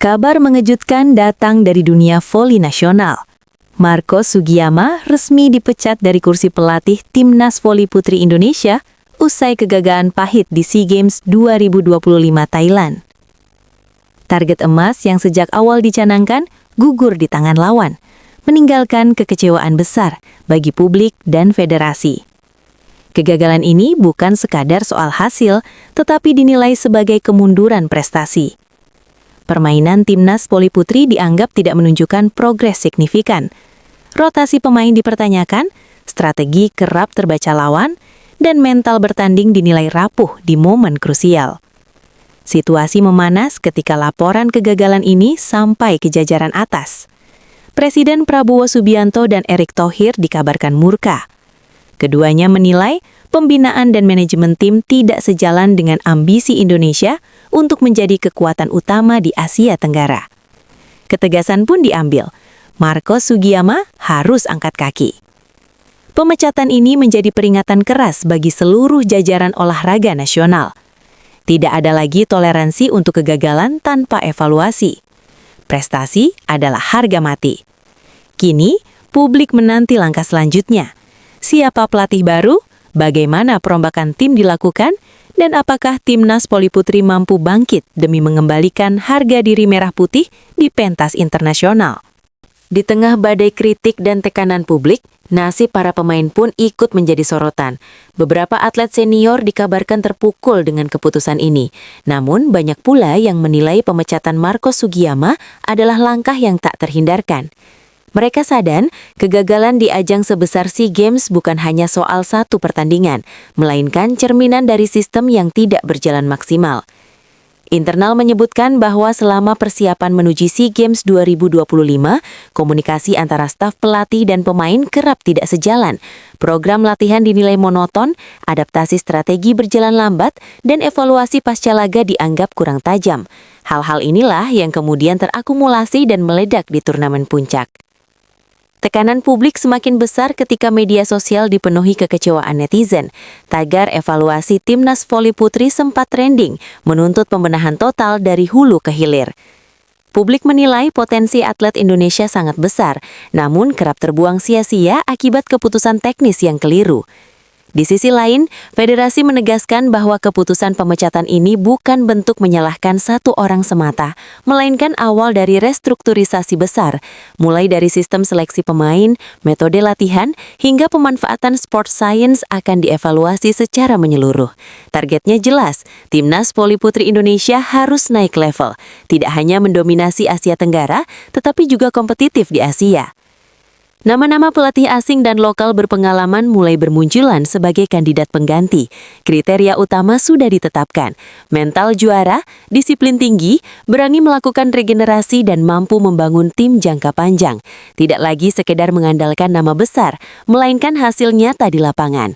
Kabar mengejutkan datang dari dunia voli nasional. Marco Sugiyama resmi dipecat dari kursi pelatih Timnas Voli Putri Indonesia usai kegagalan pahit di SEA Games 2025 Thailand. Target emas yang sejak awal dicanangkan gugur di tangan lawan, meninggalkan kekecewaan besar bagi publik dan federasi. Kegagalan ini bukan sekadar soal hasil, tetapi dinilai sebagai kemunduran prestasi. Permainan Timnas Voli Putri dianggap tidak menunjukkan progres signifikan. Rotasi pemain dipertanyakan, strategi kerap terbaca lawan, dan mental bertanding dinilai rapuh di momen krusial. Situasi memanas ketika laporan kegagalan ini sampai ke jajaran atas. Presiden Prabowo Subianto dan Erick Thohir dikabarkan murka. Keduanya menilai pembinaan dan manajemen tim tidak sejalan dengan ambisi Indonesia untuk menjadi kekuatan utama di Asia Tenggara. Ketegasan pun diambil, Marco Sugiyama harus angkat kaki. Pemecatan ini menjadi peringatan keras bagi seluruh jajaran olahraga nasional. Tidak ada lagi toleransi untuk kegagalan tanpa evaluasi. Prestasi adalah harga mati. Kini, publik menanti langkah selanjutnya. Siapa pelatih baru, bagaimana perombakan tim dilakukan, dan apakah Timnas Voli Putri mampu bangkit demi mengembalikan harga diri merah putih di pentas internasional. Di tengah badai kritik dan tekanan publik, nasib para pemain pun ikut menjadi sorotan. Beberapa atlet senior dikabarkan terpukul dengan keputusan ini. Namun, banyak pula yang menilai pemecatan Marco Sugiyama adalah langkah yang tak terhindarkan. Mereka sadar, kegagalan di ajang sebesar SEA Games bukan hanya soal satu pertandingan, melainkan cerminan dari sistem yang tidak berjalan maksimal. Internal menyebutkan bahwa selama persiapan menuju SEA Games 2025, komunikasi antara staf pelatih dan pemain kerap tidak sejalan. Program latihan dinilai monoton, adaptasi strategi berjalan lambat, dan evaluasi pasca laga dianggap kurang tajam. Hal-hal inilah yang kemudian terakumulasi dan meledak di turnamen puncak. Tekanan publik semakin besar ketika media sosial dipenuhi kekecewaan netizen. Tagar evaluasi Timnas Voli Putri sempat trending, menuntut pembenahan total dari hulu ke hilir. Publik menilai potensi atlet Indonesia sangat besar, namun kerap terbuang sia-sia akibat keputusan teknis yang keliru. Di sisi lain, federasi menegaskan bahwa keputusan pemecatan ini bukan bentuk menyalahkan satu orang semata, melainkan awal dari restrukturisasi besar, mulai dari sistem seleksi pemain, metode latihan, hingga pemanfaatan sport science akan dievaluasi secara menyeluruh. Targetnya jelas, Timnas Voli Putri Indonesia harus naik level, tidak hanya mendominasi Asia Tenggara, tetapi juga kompetitif di Asia. Nama-nama pelatih asing dan lokal berpengalaman mulai bermunculan sebagai kandidat pengganti. Kriteria utama sudah ditetapkan. Mental juara, disiplin tinggi, berani melakukan regenerasi dan mampu membangun tim jangka panjang. Tidak lagi sekedar mengandalkan nama besar, melainkan hasil nyata di lapangan.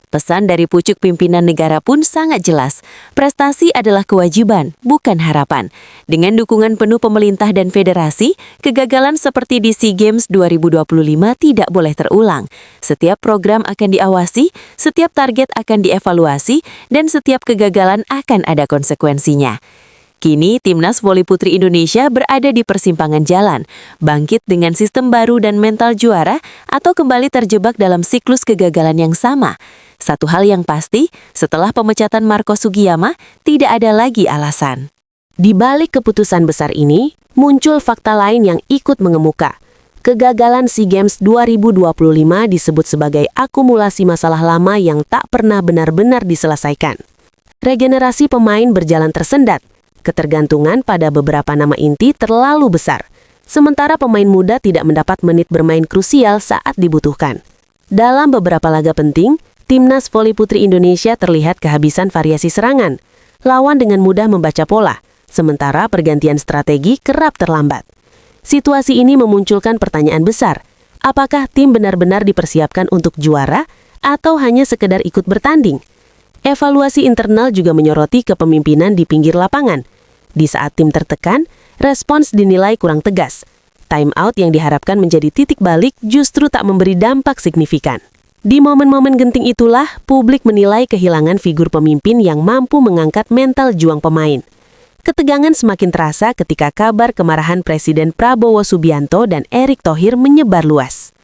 Pesan dari pucuk pimpinan negara pun sangat jelas. Prestasi adalah kewajiban, bukan harapan. Dengan dukungan penuh pemerintah dan federasi, kegagalan seperti di SEA Games 2025 tidak boleh terulang. Setiap program akan diawasi, setiap target akan dievaluasi, dan setiap kegagalan akan ada konsekuensinya. Kini, Timnas Voli Putri Indonesia berada di persimpangan jalan, bangkit dengan sistem baru dan mental juara, atau kembali terjebak dalam siklus kegagalan yang sama. Satu hal yang pasti, setelah pemecatan Marco Sugiyama, tidak ada lagi alasan. Di balik keputusan besar ini, muncul fakta lain yang ikut mengemuka. Kegagalan SEA Games 2025 disebut sebagai akumulasi masalah lama yang tak pernah benar-benar diselesaikan. Regenerasi pemain berjalan tersendat. Ketergantungan pada beberapa nama inti terlalu besar, sementara pemain muda tidak mendapat menit bermain krusial saat dibutuhkan. Dalam beberapa laga penting, Timnas Voli Putri Indonesia terlihat kehabisan variasi serangan. Lawan dengan mudah membaca pola, sementara pergantian strategi kerap terlambat. Situasi ini memunculkan pertanyaan besar, apakah tim benar-benar dipersiapkan untuk juara atau hanya sekedar ikut bertanding? Evaluasi internal juga menyoroti kepemimpinan di pinggir lapangan. Di saat tim tertekan, respons dinilai kurang tegas. Time out yang diharapkan menjadi titik balik justru tak memberi dampak signifikan. Di momen-momen genting itulah, publik menilai kehilangan figur pemimpin yang mampu mengangkat mental juang pemain. Ketegangan semakin terasa ketika kabar kemarahan Presiden Prabowo Subianto dan Erick Thohir menyebar luas.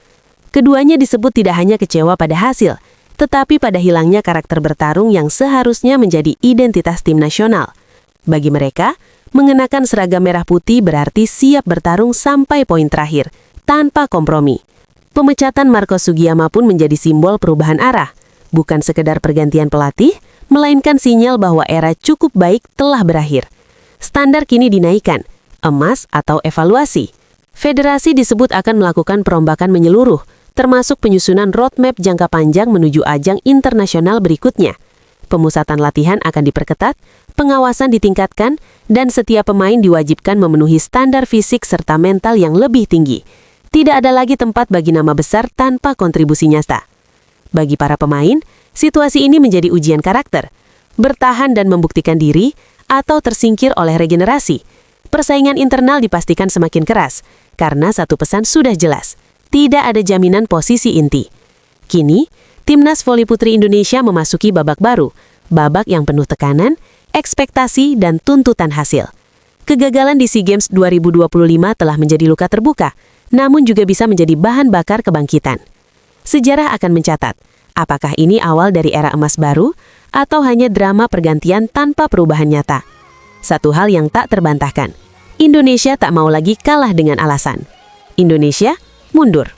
Keduanya disebut tidak hanya kecewa pada hasil, tetapi pada hilangnya karakter bertarung yang seharusnya menjadi identitas tim nasional. Bagi mereka, mengenakan seragam merah putih berarti siap bertarung sampai poin terakhir, tanpa kompromi. Pemecatan Marco Sugiyama pun menjadi simbol perubahan arah, bukan sekedar pergantian pelatih, melainkan sinyal bahwa era cukup baik telah berakhir. Standar kini dinaikkan, emas atau evaluasi. Federasi disebut akan melakukan perombakan menyeluruh, termasuk penyusunan roadmap jangka panjang menuju ajang internasional berikutnya. Pemusatan latihan akan diperketat, pengawasan ditingkatkan, dan setiap pemain diwajibkan memenuhi standar fisik serta mental yang lebih tinggi. Tidak ada lagi tempat bagi nama besar tanpa kontribusi nyata. Bagi para pemain, situasi ini menjadi ujian karakter, bertahan dan membuktikan diri, atau tersingkir oleh regenerasi. Persaingan internal dipastikan semakin keras, karena satu pesan sudah jelas. Tidak ada jaminan posisi inti. Kini, Timnas Voli Putri Indonesia memasuki babak baru, babak yang penuh tekanan, ekspektasi, dan tuntutan hasil. Kegagalan di SEA Games 2025 telah menjadi luka terbuka, namun juga bisa menjadi bahan bakar kebangkitan. Sejarah akan mencatat, apakah ini awal dari era emas baru, atau hanya drama pergantian tanpa perubahan nyata. Satu hal yang tak terbantahkan, Indonesia tak mau lagi kalah dengan alasan. Indonesia mundur.